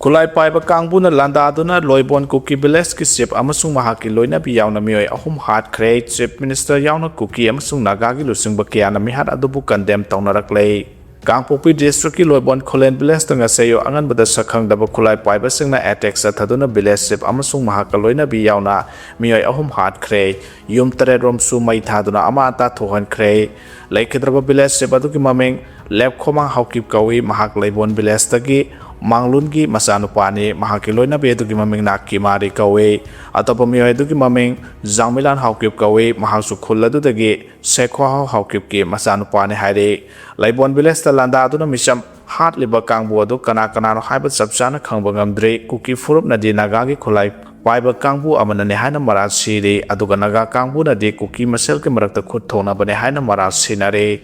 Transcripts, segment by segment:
Kulai Paiba Kangbuna Landaduna Loibon Kuki Bileski Sip Amasung Mahaki Loina Biyauna Mio Ahum Hard Create Chief Minister Yauna Kuki Amasung Nagagi Lusung Bakiana Mihat Adubu Condemn Taunarakle Kangpopi District Loibon Kulen Bilestanga Sayo Angan Bada Sakang Daba Kulai Paiba Singna Attacks at Taduna Bilesip Amasung Mahaka Loina Biyauna Mio Ahum Hard Cray Yum Teredrom Sumai Taduna Amata Tohan Cray Lake Draba Bilesip Aduki Maming Lab Komang Haukip Kawi Mahak Labon Bilestagi Manglungi Masanupani Mahakiloina Beduki Maming Naki Mari Kawe Atopamio Duki Maming Zamilan Haukip Kawe Mahasukula Dudagi Sekwa Haukipki Masanupani Hide Labon Bilesta Landaduna Misham Hard Liba Kangbuadu Kanakana Hybat Sabsana Kangbangam Dre Kuki Furup Nadi Nagagi Kulai Paiba Kangbu Amana Nehana Marat Siri Aduganaga Kangbu Nadi Kuki Maselki Marakta Kutona Banehana Marat Sinare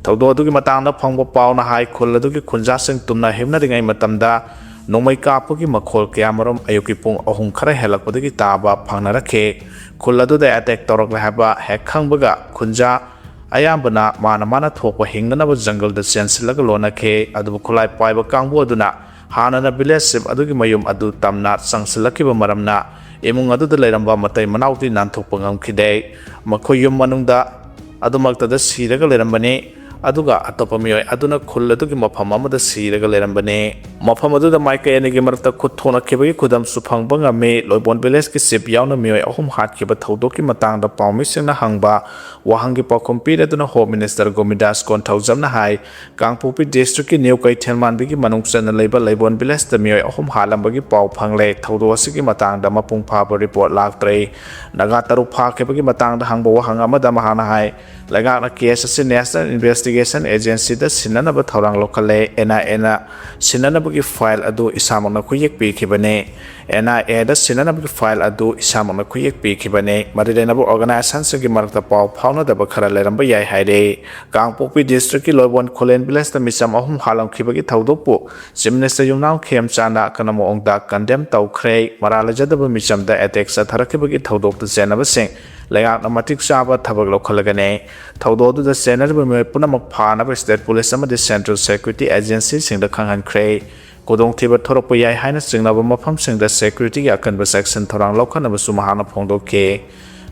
Taudoduki Matana Pongbo Pauna Hai Kuladuki Kunjasing Tumna Himnaringai Matamda Nomai Kapuki Makol Kiamarum Ayukipung Ohun Kare Helakudiki Taba Panarake Kuladu the attack Torok Haba Hekangbaga Kunja Ayambana Mana Topa Hinganaba Jungle the Sensilagalona Ke Adukulai Paiba Kangbu Duna Hanana Bilesip Aduki Mayum Adu Tamnat Sangsilakiba Maramna Emung Adu the Leramba Matai Manauti Nantopangam Kide Makoyum Manunda Adumakta the Siraga Lerambane Aduga Atopamio Aduna Kulatuki Mopama the Siraga Lerambane Mopamadu the Mike and Gamarta Kutona Kibi Kudam Supang Banga me Lobon Beleski Sip Yauna Mio Home Hard Kiba Todoki Matang the Palmission Hangba Wahangi Pocompira to the Home Minister Gomidas Contozamna High Kangpopi District New Koichen Bigi Manungsan and Labor Labon Beles the Mio Home Halambagi Pau Pangle Todosiki Matang the Mapung Papa report Lak Tray Nagataru Park Kibagi Matang the Hangbo Hangama Damahana High Lagana case National Investigation Agency the Sinanaba Torang Locale Ena Sinanabagi file Adu Isamana Kuyik P Kibane Ena the Sinanabagi file Adu Isamana Kuyik P Kibane Maridanabo organization Sagi Marta Pau Pauna the Bakara Leramba Yai Hide Kangpopi District Lobon Kolen Bless the Misam Ohum Halam Kibagi Taudopo Minister Yunau Kem Chana Kanamo Ongda condemn Tau Cray Maralajadaba Misam the attacks at Harakibagi Taudok the Zenaba Sing Layak Namatik Saba Tabaglo Kolagane Taudo the Senator Punamak Pana State Police some of the Central Security Agencies in the Kangan Cray Kodong Tiba Toropoya Highness Sing Navamapam Sing the Security Akan Section Torang Lokan Sumahana Pondo K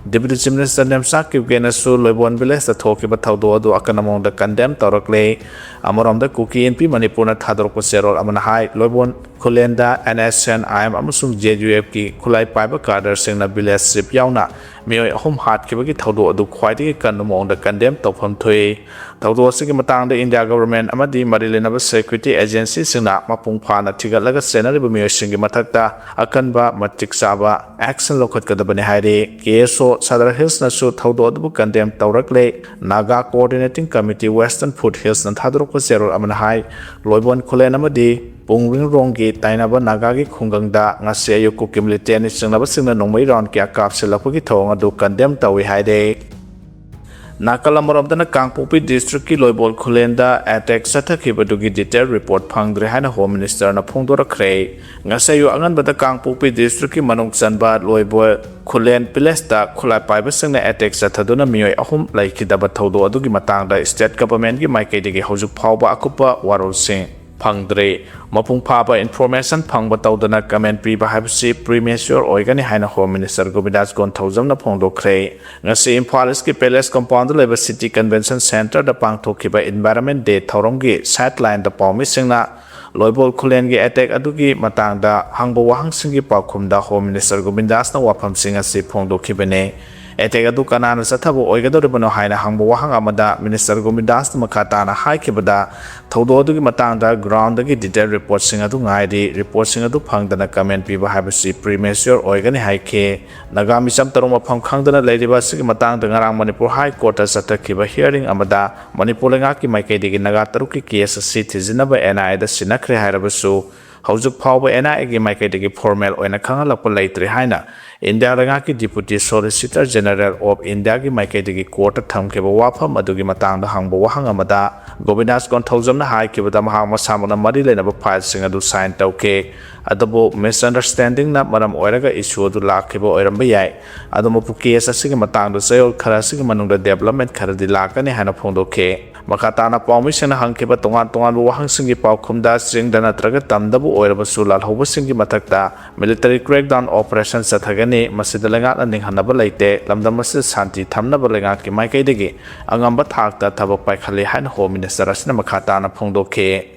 Deputy Minister Nemcha kipgen Su Loibon Biles the talk about Taudo Akanamong the condemned Torokle Amoram the Kuki and P Manipur Tadroko Serol Amanahai Loibon Kulenda Nscn ZUF Kulai Piper Carter Singna Biles Sip Yauna Mio Home Hard Kibaki Taudo do quite a Kanamong the condemned Topam Tui Taudo Sigimatang the India government Amadi Marilena Security Agency Sina Mapung Pana Tigalaga Senator Mio Singimatata Akanba Matik Saba Action Lokat Kadabani Hide KSO Sadar Hills Nasu Taudo condemn Taurakle Naga Coordinating Committee Western Foothills and Tadroko Zero Amanahai Loibon Kulenamadi Pungring Rongi Tainaba Nagagi Kungangda Ngasay Kukim Litani Singaba Singna Nomai Ron Kia Kapsilapaki Tonga do condemn Tawi Hide Nakalamoram the Kangpopi District Loibol Kulenda attack Satakibadugi detailed report Pangre Hana Home Minister Napungdora Cray Ngasayo Angan but the Kangpopi District Manung Sanba Loibol Kulen Pilesta Kulai Piper Singna attack Sataduna Mio Ahum like Kidaba Todo Adugi Matanga State Government Maike Hoju Pauba Akupa Warol Singh Pangdre Mapung Papa information Pangba Taudana comment Piba Habsi Premature Oigani Hana Home Minister Gobidas Gon Tozam na Pondo Cray Ngasi Impaliski Palace Compound Labor City Convention Center the Pangtokiba Environment Day Taurongi Sideline the Palmi Singna Loibol Kulengi attack Adugi Matanga Hangbo Wahang Singi Pakumda Home Minister Gobidas na Wapam Singa Si Pondo Kibene Attack Adu Kanana Satabo Oigadoribano Haina Hangbo Wahang Amada Minister Gobidas Makatana Hai Kibada Todo Matanga ground the detailed report Singadu Ngai report Singadu Pangdana comment Piba Habsi Premature Oigani Haike Nagami Samtaroma Pangkangdana Lady Basik Matang the Ngarang Manipur High Court Satakiba hearing Amada Manipulangaki Maike Digi Nagataruki Kiesa citizen of NI the chenakhre Harabasu Haujuk Power NI Maike Digi formal or Nakangalapa later Haina India Rangaki Deputy Solicitor General of India Maike Digi Court Thamgre Wapa Madugi Matang the Hangbo Wahangamada Gobinas Gontozam na High Kibada Mahama Samana Marilena Pile Singadu sign Tauke Adabo misunderstanding na Madam Oiraga issue to Lakibo Oirambay Adamopuki as a Sigamatang the Sail Karasig Manung the development Karadi Lakani Hanapondo K Makatana Paumis and Hankiba Tongan Wahangsingi Paukumda Sing the Natraga Tamdabu Oirabasula Hobasingi Matakta, military crackdown operations at Hagani, Masidalangat and Hanabalate, Lamdamas Santi, Tamnabalangaki, Maikadegi, Angamba Takta, Tabapai Kalihan Home Minister Asina Makatana Pondoke.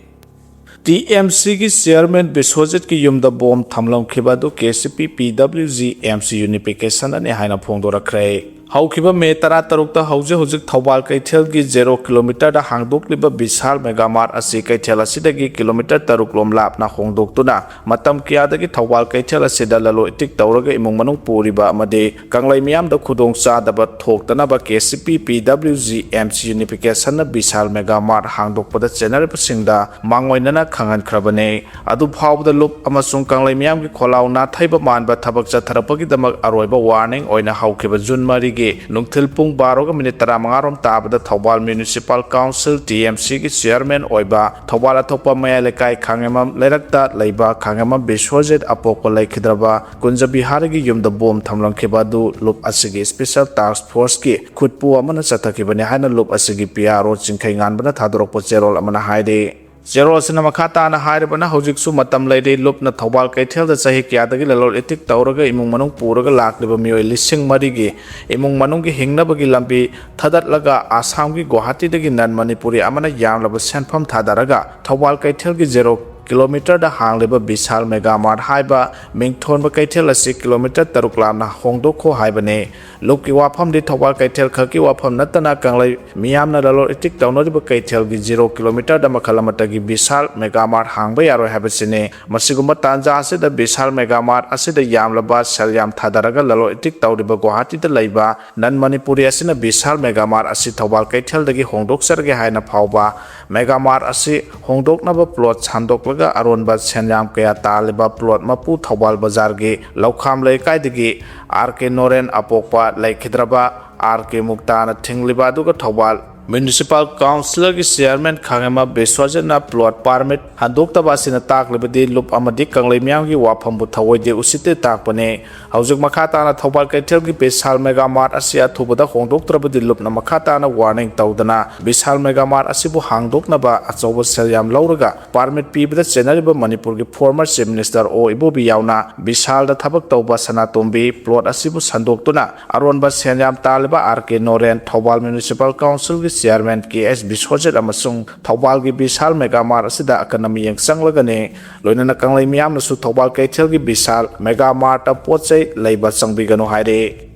TMC chairman Biswajit ki yumda bom thamlong khibadu KCP PWG MC unification ane haina phongdora krai haukiba me tara tarukta hauze hujuk thawal kaithel gi 0 km da hangdokliba bishal megamart asi kaithel asidagi kilometer taruk lom lapna hongdoktuna matam kiyadagi thawal kaithel asida lalo itik tawraga imong manung puriba amade kanglai miyam da khudong cha daba thoktana ba KCP PWG MC unification na bishal megamart hangdokpada channel pasingda mangoinana khangan khrabane adu phawda lup amasung kanglai miyam gi kholaw na thaiba manba thabak chatharapagi damak aroiba warning oina haukiba jun mari Nungthil Pung Baroga Minitara Mangarom Tabada Thawal Municipal Council TMC ki chairman oiba Thawal Athopa Mayalekai Khangema Lerakta Leiba Khangema Biswajit Apoko Laikhidraba Kunja Biharigi Yumda Bom Thamlang Khibadu Lup Asigi Special Task Force ki Khutpu Amana Chathakibani Haina Lup Asigi PRO Chingkhai Nganbana Thadorokpo Cherol Amana Haide Zero Sinamakata and a Hirabana Hojiksu Matam Lady Lupna Tawal Kaitel the Sahikiatagi Lalo Etik Tauraga Imung Manung Puraga Lak Libamio Lissing Marigi Imung Manungi Hingnabagi Lampi Tadat Laga Asamgi Guwahati Dagi Nan Manipuri Amana Yam Laba Sanpam Tadaraga Tawal Kaitelgi 0 kilometer da hangliba bishal megamart haiba mingthon ba kaitel asi kilometer taruklamna hongdokho haibane lukki wafam di thawal kaitel khaki wafam natana kanglai miyamna lalo itik tawnori ba kaitel gi 0 kilometer da makhalamata gi bishal megamart hangba yaro habasine masigumba tanja ase da bishal megamart ase da yamlaba salyam thadaraga lalo itik tawriba guwahati da laiba nan manipuri asina bishal megamart asi thawal kaitel dagi hongdok sarge haina phawba megamart asi hongdokna ba plot chandok Aronba Senyam Kaya Taliba Plot Mapu Thawal Bazar Gi Laukham Laikai Digi RK Noren Apokpa Laikhidraba RK Muktana Thingliba Duga Thawal Municipal Council ki chairman Khangema Biswajit na plot permit handokta basina taklibadi lup amadi kanglai myam gi wafam bu thawoi de usite takpane haujuk makhata na thawal kaitel gi bishal megamart asia thubada hongdoktrabadi lup na makhata na warning tawdana bishal megamart asibu hangdokna ba achobo selyam lauraga permit pibada chenariba Manipur gi former chief minister o ibobi yauna bishal da thabak tawba sanatombi plot asibu sandoktuna aronba senyam taliba RK Noren Thawal Municipal Council gi chairman KS Biswajit amasung Thawal gi bishal megamart asida economy yang sanglagane loinana kanglai miyam na su Thawal kaitel gi bishal megamart pochai leiba sangbigano haire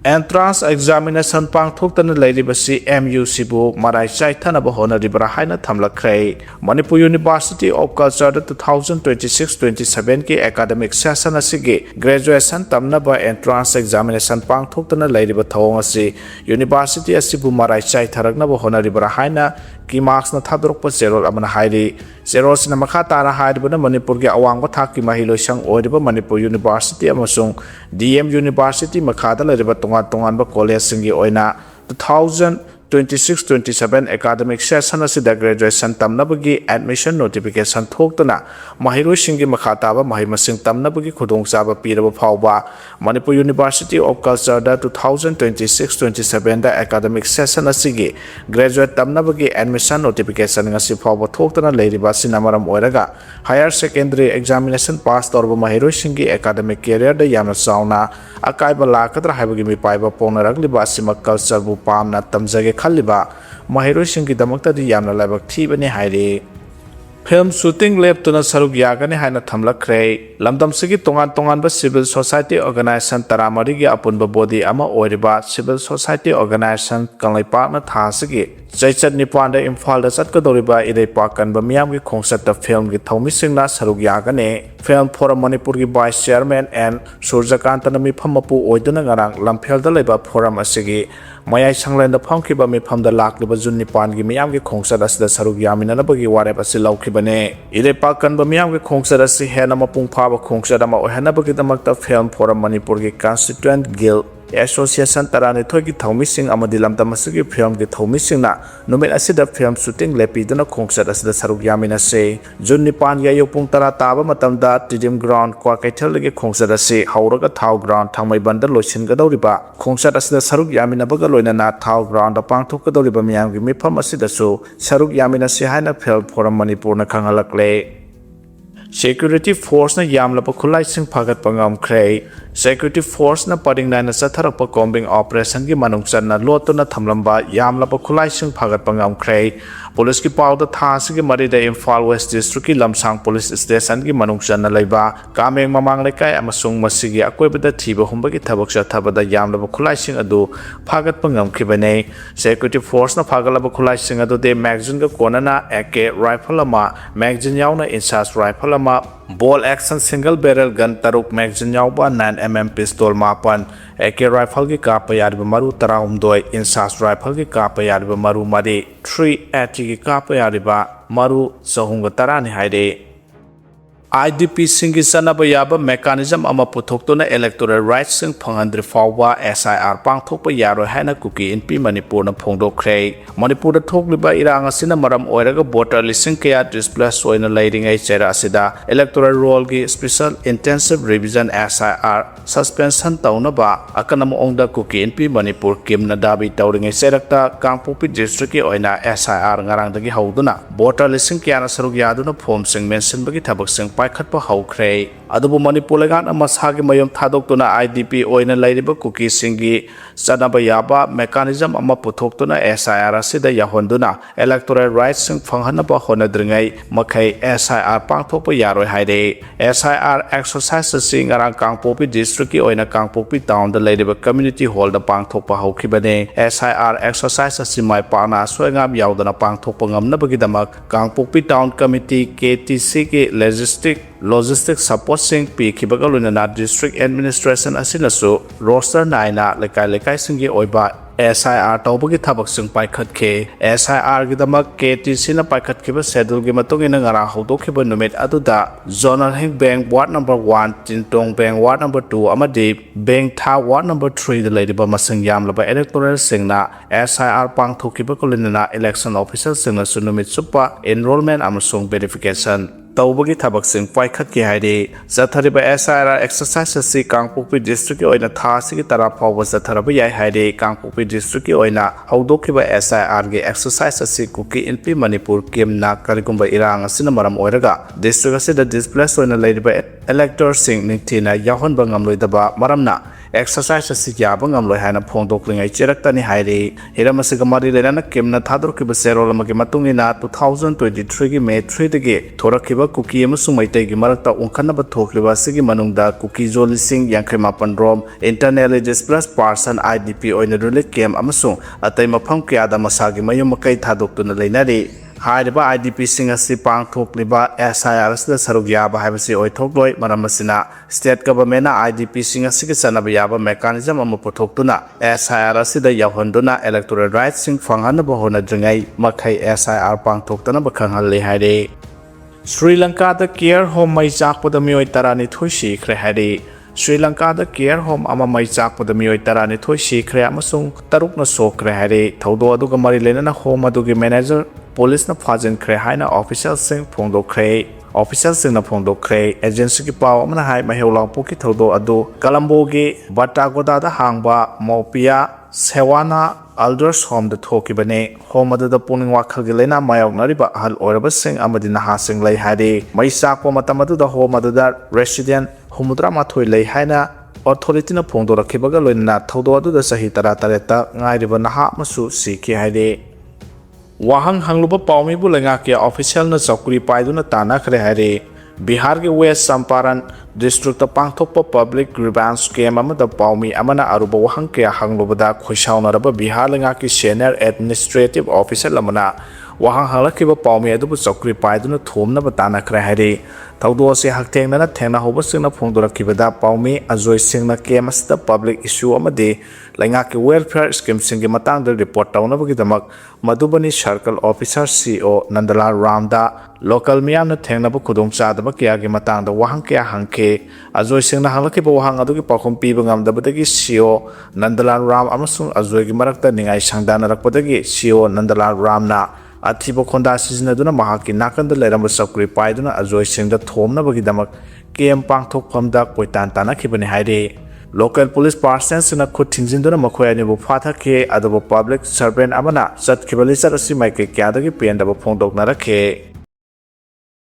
Entrance examination pangthoktan leiribasi MUC bu marai chaithanaba honaribra haina thamlakhre Manipur University of Culture 2026-27 ki academic session asigi graduation tamnaba entrance examination pangthoktan leiriba thawong asi university asibu marai chaitharaknaba honaribra haina ki marks na thadorokpa zero amana hairi zero sina makhata na hairibana Manipur gi awangba thaki mahiloisang oiriba Manipur University amasung DM University makhada leriba tongan ba college singi oina 2026-27 academic session asida graduation tamnabagi admission notification thoktana mahiroi makhata ba mahimasing tamnabagi khudongchaba piraba phawba Manipur University of Culture 2026-27 da academic session asigi graduate tamnabagi admission notification ngasi phawba thoktana leiriba sinamaram oiraga higher secondary examination pass torba mahiroi academic career da yamna sauna akaiba lakadra haibagi mi paiba ponaragliba asima culture bu pamna tamjage Khaliba mahiroi singi damakta di yamna laibak thibani haire film shooting lab tuna saruk yagani haina thamlakhre lamdam sigi tongan ba civil society organization taramari gi apunba body ama oiriba civil society organization kanglai partner thasigi Jaichat Nipan da Imphal da chatkadoriba idei pakan ba miyam gi khongsat da film gi thomi singna saruk yagane film forum Manipur gi vice chairman and Surjakant na mi phamapu oiduna ngarang lamphel da leba forum asigi mayai sanglen da phangkhiba mi pham da lakliba jun nipan gi miyam gi khongsat asida saruk yamina na bagi warep asi laukibane idei pakan ba miyam gi khongsat asi hena mapung pha ba khongsat ama ohana bagi damakta film forum Manipur gi constituent guild Association Taranithoi ki Thomising Amadi Lamdamasuki film ki Thomising na Numit Asida film shooting lepiduna Kongsat Asida Saruk Yamina se Jun Nipan Yayopung Tara Taba Matamda Tidim Ground Kwa Kaitelagi Kongsat Ase Hauraga Tau Ground Thamai Bandar Loisin Gadoriba Kongsat Asida Saruk Yamina Bagaloina na Tau Ground Apang Tukadoriba Miyangi Mipam Asida so Saruk Yamina se Haina film for Manipur na Kangalakle Security Force na yamlapa khulai sing phagat pangam khrei Security Force na pading na satharapa combing operation gi manungchan na loto na thamlamba yamlapa khulai sing phagat pangam khrei Police ki pawda tha sigi mari da Imphal West District ki Lamsang Police Station gi manungchan na leiba kameng mamang lekai amasung masigi akoibada thiba humba gi thabak sa thabada yamlapa khulai sing adu phagat pangam khibane Security Force na phagalaba khulai sing adu de magazine ga konana AK rifle ama magazine yauna insas rifle Ball action single barrel gun taruk magazine yauba 9mm pistol mapan AK rifle ki kapa yariba maru taraumdoi insas rifle ki kapa yariba maru mari 380 ki kapa yariba maru sahunga tarani haide IDP singi sanaba yaba mechanism ama puthokto electoral rights sing phangandri fawwa SIR pangthokpa yaro haina Kuki NP Manipur na phongdokhre Manipur da thokliba irang asina maram oiraga voter listing kaya displaced oina leiringai chera asida electoral roll gi special intensive revision SIR suspension taunaba akanam ongda Kuki NP Manipur kimna dabi tauringai serakta Kangpopi district ki oina SIR ngarang dagi hauduna voter listing kaya na saruk yaduna form sing mention bagi thabak sing paikhatpa haukre adubu Manipur legan amasagi mayom thadokuna IDP oina lairiba Kuki singi sanaba yaba mechanism ama puthokuna SIR asida yahonduna electoral rights sing phanghanaba honadringai makai SIR pangthokpa yaroi haide SIR exercise sing arang Kangpopi district ki oina Kangpopi town da lairiba community hall da pangthokpa haukibane SIR exercise simai pana soingam yaudana pangthokpa ngamnabagi damak Kangpopi town committee KTC ki logistic support sing pi kibagaluna district administration asinasu roster naina lekai singi oiba SIR tawbagi thabak sing paikhatke SIR gi damak KTC na paikhatkiba schedule gi matungina ngara hodokhiba numit aduda zonal hing bank ward number 1 Tintong bank ward number 2 amadi bank tha ward number 3 da leidiba masing yamlaba electoral singna SIR pangthokiba kolina election official singna sunumit supa enrollment amasung verification tawbagi thabak sing paikhat ki haide zathariba SIR exercise si Kangpopi district ki oina tha sigi tara phawba zatharaba yai haide Kangpopi district ki oina haudokhiba SIR ge exercise si Kuki NP Manipur kimna karigumba irang asina maram oiraga district asida displaced oina leidiba electors sing ningthina yahonba ngamloidaba maramna exercise si yaba ngamloi haina phongdoklingai cheraktani haire hiramasiga mari lena kimna thadorkiba serol amagi matungina 2023 gi May 3 dagi thorakhiba Kuki amasung maitai gi marakta ongkhanaba thokliba sigi manungda Kuki zolising yankremapan rom internally displaced person IDP oina relief camp amasung atai mafam kayada masagi mayum makai thadoktuna leinari Hairiba IDP sing asi pangthokliba SIR asida saruk yaba haibasi oithokloi maramasina state government na IDP sing asi ki sanaba yaba mechanism ama puthoktuna SIR asida yahonduna electoral rights sing phanghanaba hona dringai makai SIR pangthoktana bakhanghal haire Sri Lanka da care home mai chakpada mioi tarani thoisi khre haire Sri Lanka da care home ama mai chakpada mioi tarani thoisi khre amasung taruk na sokre haire thodo aduga mari lena home adugi manager Police na fajen kre haina officials sing phongdokre officials sing na phongdokre agency ki paw amna hai maheulang pu ki thodo adu Colombo gi Batagoda da hangba Mopia Sewana Elders home da thokibane home adu da puning wakhal gi lena mayok nariba hal oraba sing amadi na ha sing lai hade mai sakwa matam adu da home adu da resident humudra mathoi lai haina authority na phongdorakhibaga loina thodo adu da sahi tara tareta ngairiba na ha masu siki hade Wahang hangluba paumi bu lenga ke official na chakuri paiduna tanakhre haire Bihar ke West Samparan district ta pangthokpa public grievance scam amada paumi amana aruba wahang ke hangluba da khoisauna raba Bihar lenga ki senior administrative officer lamana wahang halakiba paumi adubu chakhre paiduna thomnaba tanakhre hairi thaudo se haktengnana thengna hoba singna phongdorakibada paumi ajoi singna kemasda public issue amade lainga ke welfare scheme singi matangda report tawnabagi damak madubani circle officer CO Nandalal Ramda local miyamna thengnaba khudong chadaba kya gi matangda wahang kya hangke ajoi singna halakiba wahang adugi pakhum piba ngamdabadagi CO Nandalal Ram amasung ajoi gi marakta ningai sangdanarakpadagi CO Nandalal Ramna athingba khonda sizinaduna mahaki nakanda leramba chakhre paiduna ajoi singda thomnabagi damak kem pangthokphamda koitan tanakhibani haire local police persons na khut thingjinduna makhoi ani bu phathake adobo public servant amana chatkibali charasi maike kyadagi pendaba phongdokna rakhe